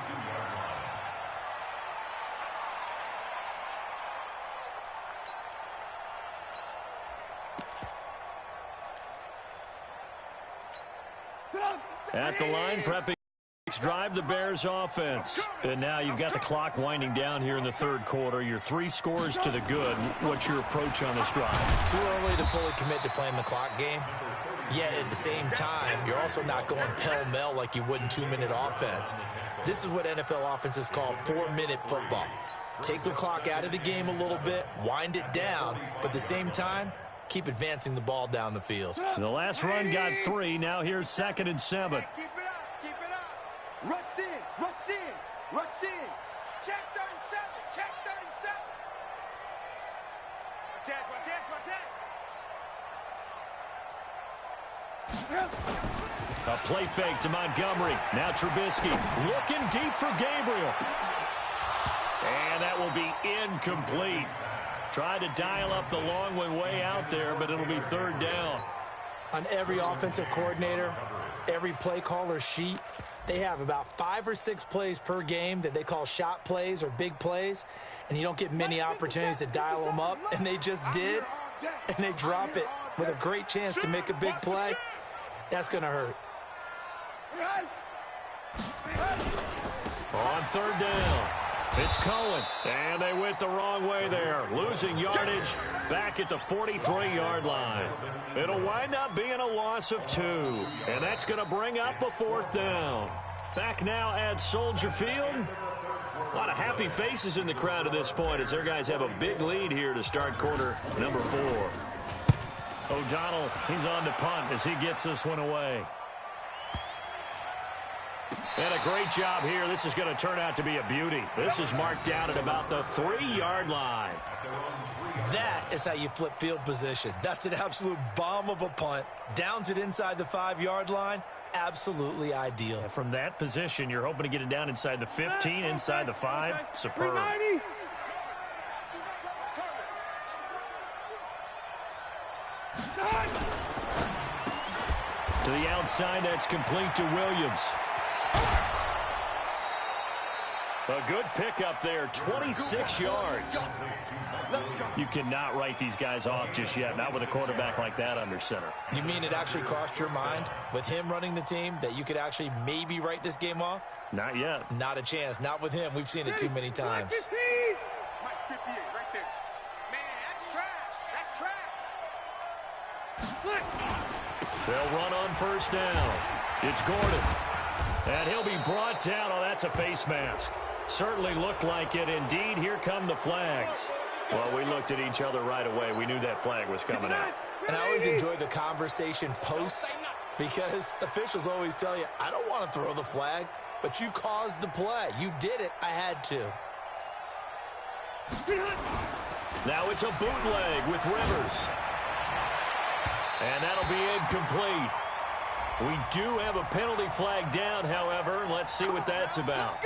At the line, prepping drive the Bears offense. And now you've got the clock winding down here in the 3rd quarter. Your 3 scores to the good. What's your approach on this drive? Too early to fully commit to playing the clock game. Yet at the same time, you're also not going pell-mell like you would in 2-minute offense. This is what NFL offenses call 4-minute football. Take the clock out of the game a little bit, wind it down, but at the same time, keep advancing the ball down the field. The last run got 3. Now here's 2nd and 7. Keep it up, keep it up. Rush in, rush in, rush in. Check 37, check 37. Watch out, watch out, watch out. A play fake to Montgomery. Now Trubisky looking deep for Gabriel. And that will be incomplete. Tried to dial up the long one way out there, but it'll be 3rd down. On every offensive coordinator, every play caller sheet, they have about 5 or 6 plays per game that they call shot plays or big plays, and you don't get many opportunities to dial them up, and they just did, and they drop it with a great chance to make a big play. That's going to hurt. On 3rd down, it's Cohen, and they went the wrong way there, losing yardage back at the 43-yard line. It'll wind up being a loss of 2, and that's going to bring up a 4th down. Back now at Soldier Field. A lot of happy faces in the crowd at this point as their guys have a big lead here to start quarter number 4. O'Donnell, he's on to punt as he gets this one away. And a great job here. This is going to turn out to be a beauty. This is marked down at about the 3-yard line. That is how you flip field position. That's an absolute bomb of a punt. Downs it inside the 5-yard line. Absolutely ideal. From that position, you're hoping to get it down inside the 15, inside the 5. Superb. To the outside, that's complete to Williams. A good pickup there, 26 yards. You cannot write these guys off just yet, not with a quarterback like that under center. You mean it actually crossed your mind with him running the team that you could actually maybe write this game off? Not yet. Not a chance. Not with him. We've seen it too many times. Mike 58 right there. Man, that's trash. That's trash. They'll run on first down. It's Gordon. And he'll be brought down. Oh, that's a face mask. Certainly looked like it. Indeed, here come the flags. Well, we looked at each other right away. We knew that flag was coming out. And I always enjoy the conversation post because officials always tell you, I don't want to throw the flag, but you caused the play. You did it. I had to. Now it's a bootleg with Rivers. And that'll be incomplete. We do have a penalty flag down, however. Let's see what that's about.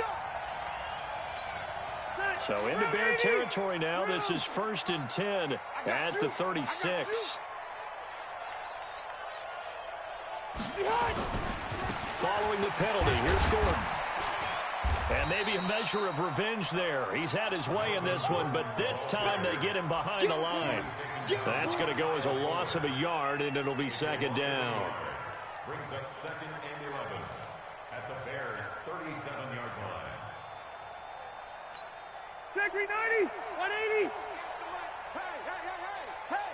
So into Bear territory now. This is 1st and 10 at the 36. Following the penalty, here's Gordon. And maybe a measure of revenge there. He's had his way in this one, but this time they get him behind the line. That's going to go as a loss of a yard, and it'll be 2nd down. Brings up 2nd and 11 at the Bears' 37-yard line. Zachary 90, 180. Hey.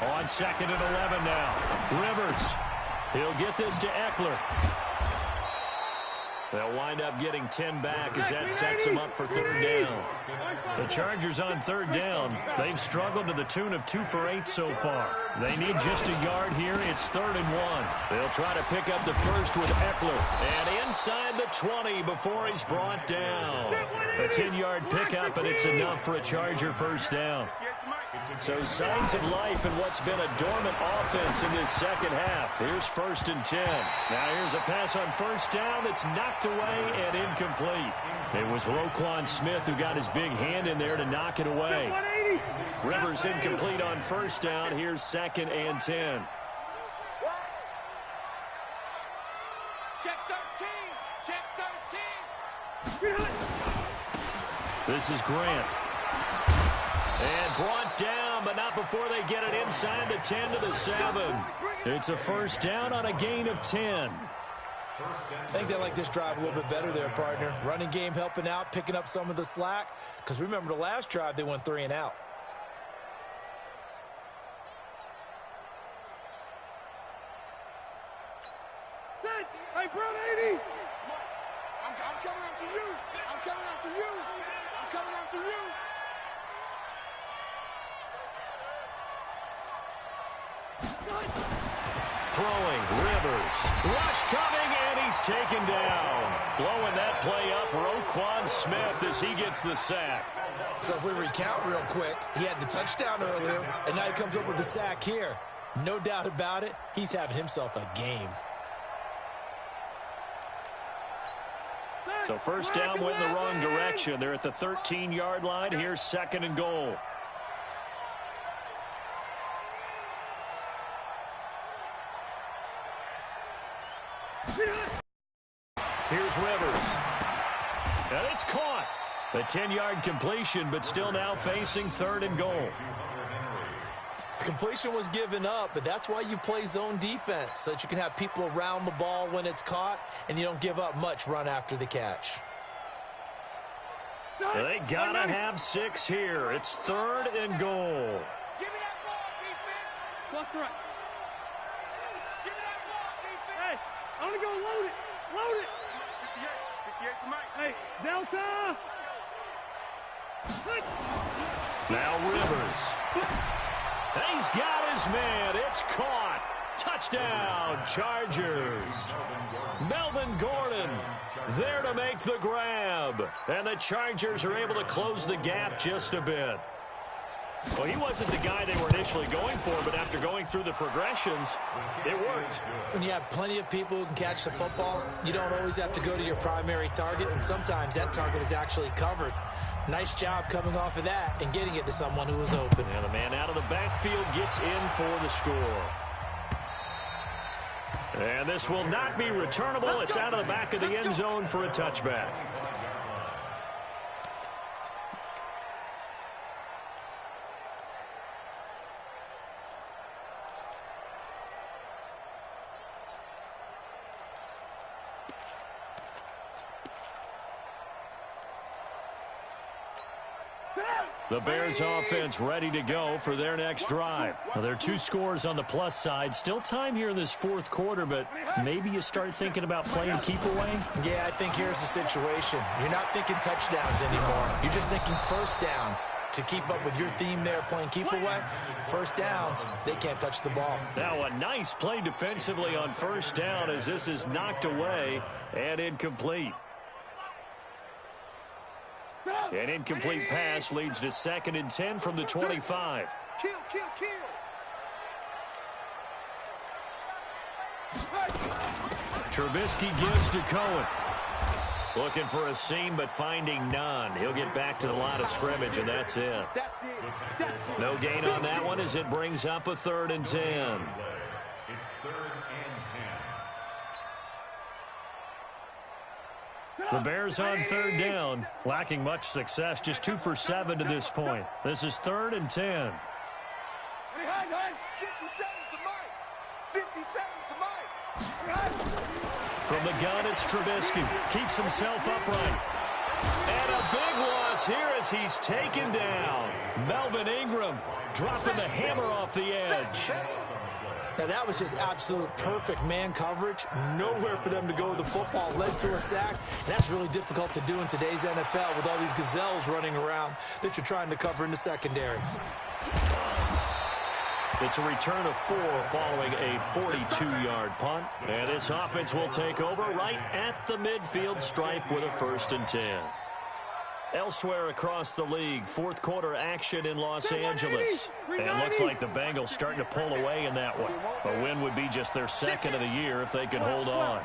On 2nd and 11 now. Rivers. He'll get this to Eckler. They'll wind up getting 10 back as that sets them up for 3rd down. The Chargers on 3rd down. They've struggled to the tune of 2 for 8 so far. They need just a yard here. It's 3rd and 1. They'll try to pick up the first with Eckler. And inside the 20 before he's brought down. A 10-yard pickup, and it's enough for a Charger first down. So signs of life in what's been a dormant offense in this 2nd half. Here's 1st and 10. Now here's a pass on first down that's knocked away and incomplete. It was Roquan Smith who got his big hand in there to knock it away. Rivers incomplete on first down. Here's 2nd and 10. Check 13. Check 13. This is Grant. And brought down, but not before they get it inside the 10 to the 7. It's a first down on a gain of 10. I think they like this drive a little bit better there, partner. Running game helping out, picking up some of the slack. Because remember, the last drive, they went 3 and out. Hey, Brown 80. I'm coming after you. I'm coming after you. I'm coming after you. Throwing, Rivers. Rush coming, and he's taken down. Blowing that play up, Roquan Smith as he gets the sack. So if we recount real quick, he had the touchdown earlier, and now he comes up with the sack here. No doubt about it, he's having himself a game. So first down went in the wrong direction. They're at the 13-yard line. Here's 2nd and goal. Here's Rivers. And it's caught. A 10-yard completion, but still now facing 3rd and goal. Completion was given up, but that's why you play zone defense, so that you can have people around the ball when it's caught, and you don't give up much run after the catch. They gotta have 6 here. It's 3rd and goal. Give me that ball, defense. That's right. Give me that ball, defense. Hey, I'm going to go load it. Load it. 58 for Mike. Hey, Delta. Now Rivers. He's got his man. It's caught. Touchdown, Chargers. Melvin Gordon there to make the grab. And the Chargers are able to close the gap just a bit. Well, he wasn't the guy they were initially going for, but after going through the progressions, it worked. When you have plenty of people who can catch the football, you don't always have to go to your primary target, and sometimes that target is actually covered. Nice job coming off of that and getting it to someone who was open. And the man out of the backfield gets in for the score. And this will not be returnable. It's out of the back of the end zone for a touchback. The Bears offense ready to go for their next drive. Well, there are 2 scores on the plus side. Still time here in this fourth quarter, but maybe you start thinking about playing keep away? Yeah, I think here's the situation. You're not thinking touchdowns anymore. You're just thinking first downs. To keep up with your theme there, playing keep away, first downs, they can't touch the ball. Now a nice play defensively on first down as this is knocked away and incomplete. An incomplete pass leads to 2nd and 10 from the 25. Kill. Trubisky gives to Cohen. Looking for a seam, but finding none. He'll get back to the line of scrimmage, and that's it. No gain on that one as it brings up a 3rd and 10. It's 3rd and 10. The Bears on 3rd down, lacking much success, just 2 for 7 to this point. This is 3rd and 10. 57 to Mike. From the gun, it's Trubisky. Keeps himself upright. And a big loss here as he's taken down. Melvin Ingram dropping the hammer off the edge. Now, that was just absolute perfect man coverage. Nowhere for them to go with the football. Led to a sack. And that's really difficult to do in today's NFL with all these gazelles running around that you're trying to cover in the secondary. It's a return of 4 following a 42-yard punt. And this offense will take over right at the midfield stripe with a 1st and 10. Elsewhere across the league, fourth quarter action in Los Angeles. And looks like the Bengals starting to pull away in that one. A win would be just their 2nd of the year if they could hold on.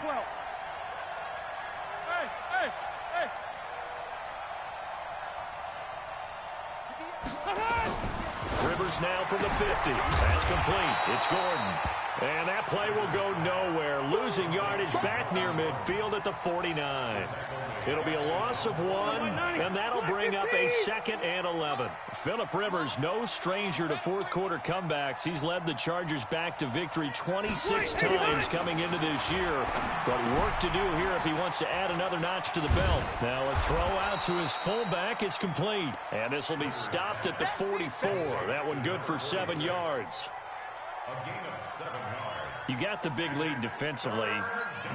Rivers now from the 50. That's complete. It's Gordon. And that play will go nowhere. Losing yardage back near midfield at the 49. It'll be a loss of 1, and that'll bring up a 2nd and 11. Phillip Rivers, no stranger to fourth quarter comebacks. He's led the Chargers back to victory 26 times coming into this year. But work to do here if he wants to add another notch to the belt. Now a throw out to his fullback is complete. And this will be stopped at the 44. That one good for 7 yards. A gain of 7 yards. You got the big lead defensively.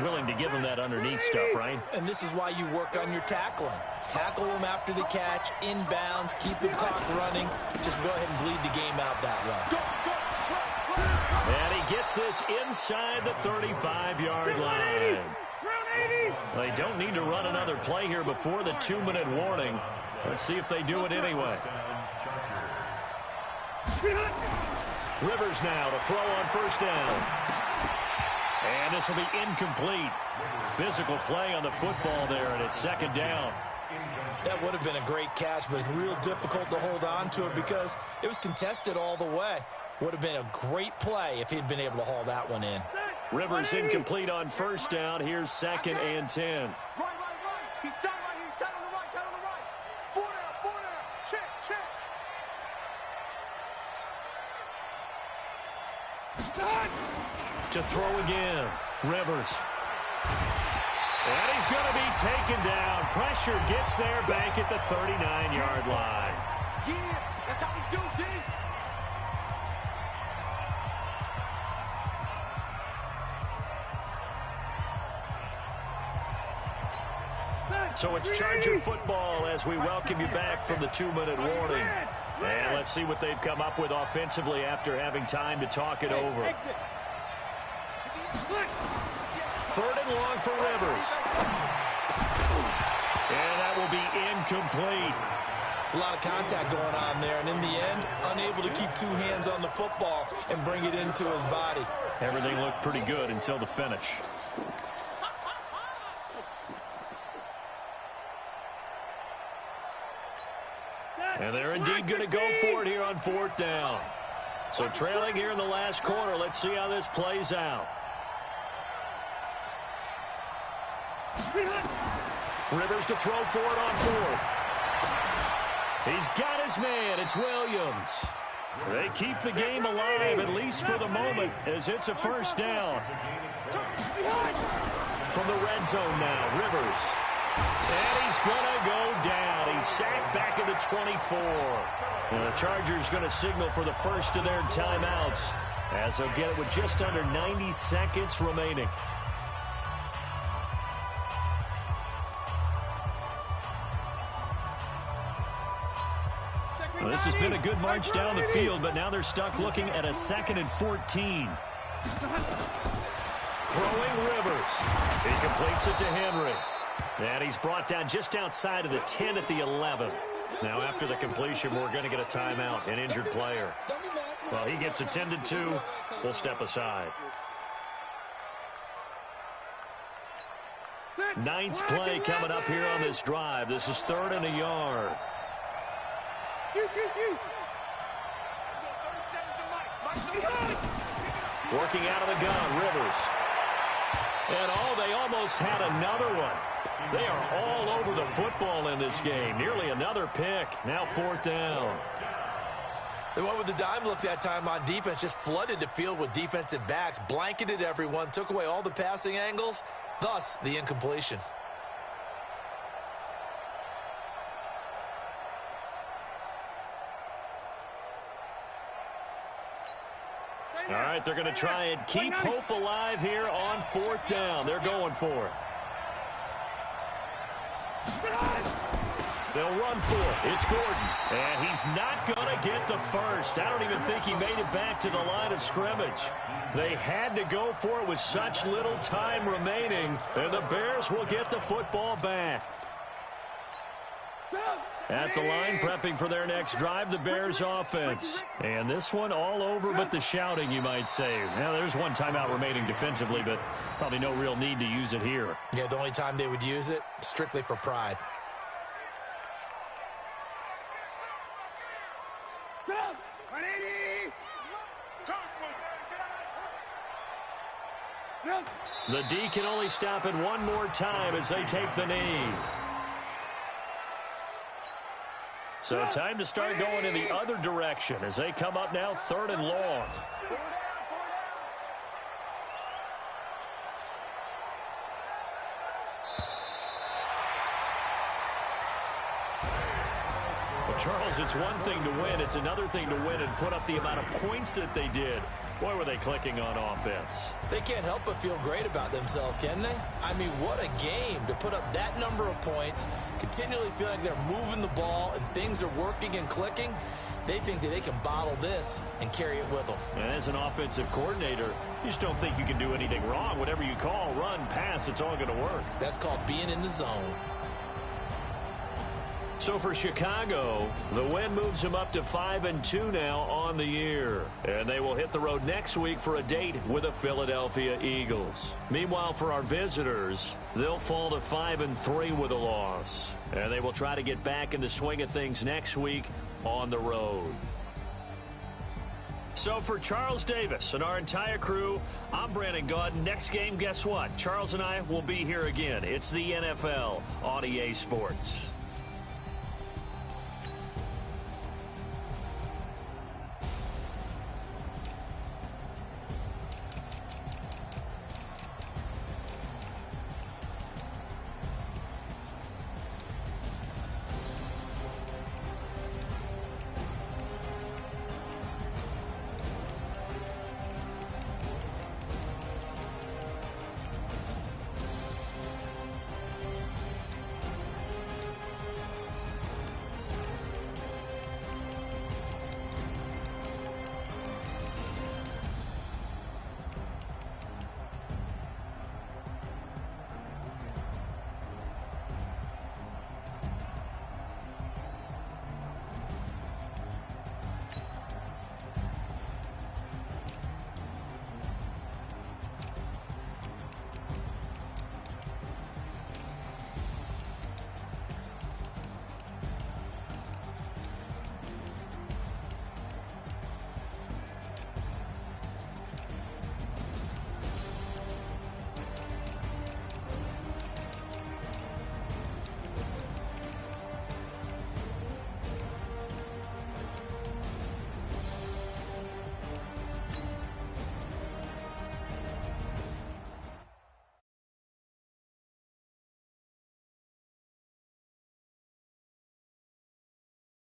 Willing to give him that underneath stuff, right? And this is why you work on your tackling. Tackle them after the catch, inbounds, keep the clock running. Just go ahead and bleed the game out that way. And he gets this inside the 35-yard line. They don't need to run another play here before the 2-minute warning. Let's see if they do it anyway. Rivers now to throw on first down. And this will be incomplete. Physical play on the football there, and it's 2nd down. That would have been a great catch, but it's real difficult to hold on to it because it was contested all the way. Would have been a great play if he'd been able to haul that one in. Rivers incomplete on first down. Here's 2nd and 10. Right. He's tight right here. He's tight on the right. 4 down. Check. To throw again, Rivers. And he's going to be taken down. Pressure gets there back at the 39-yard line. Yeah, that's how we do, D. So it's Charger football as we welcome you back from the 2-minute warning. And let's see what they've come up with offensively after having time to talk it over. 3rd and long for Rivers. And that will be incomplete. It's a lot of contact going on there, and in the end, unable to keep two hands on the football and bring it into his body. Everything looked pretty good until the finish. And they're indeed going to go for it here on 4th down. So trailing here in the last quarter. Let's see how this plays out. Rivers to throw for it on 4th. He's got his man. It's Williams. They keep the game alive, at least for the moment, as it's a 1st down. From the red zone now, Rivers. And he's going to go down. He's sacked back at the 24. And the Chargers going to signal for the first of their timeouts, as they'll get it with just under 90 seconds remaining. Well, this has been a good march down the field, but now they're stuck looking at a 2nd and 14. Throwing Rivers. He completes it to Henry. And he's brought down just outside of the 10 at the 11. Now, after the completion, we're going to get a timeout, an injured player. Well, he gets attended to. We'll step aside. 9th play coming up here on this drive. This is 3rd and a yard. Working out of the gun, Rivers. And they almost had another one. They are all over the football in this game. Nearly another pick. Now 4th down. They went with the dime look that time on defense, just flooded the field with defensive backs, blanketed everyone, took away all the passing angles, thus the incompletion. All right, they're going to try and keep hope alive here on 4th down. They're going for it. They'll run for it. It's Gordon. And he's not going to get the first. I don't even think he made it back to the line of scrimmage. They had to go for it with such little time remaining, and the Bears will get the football back. At the line, prepping for their next drive, the Bears offense. And this one all over but the shouting, you might say. Now, there's one timeout remaining defensively, but probably no real need to use it here. Yeah, the only time they would use it, strictly for pride. The D can only stop it one more time as they take the knee. So time to start going in the other direction as they come up now 3rd and long. Well, Charles, it's one thing to win. It's another thing to win and put up the amount of points that they did. Boy, were they clicking on offense. They can't help but feel great about themselves, can they? I mean, what a game to put up that number of points, continually feel like they're moving the ball and things are working and clicking. They think that they can bottle this and carry it with them. And as an offensive coordinator, you just don't think you can do anything wrong. Whatever you call, run, pass, it's all going to work. That's called being in the zone. So for Chicago, the win moves them up to 5-2 now on the year. And they will hit the road next week for a date with the Philadelphia Eagles. Meanwhile, for our visitors, they'll fall to 5-3 with a loss. And they will try to get back in the swing of things next week on the road. So for Charles Davis and our entire crew, I'm Brandon Gaudin. Next game, guess what? Charles and I will be here again. It's the NFL on EA Sports.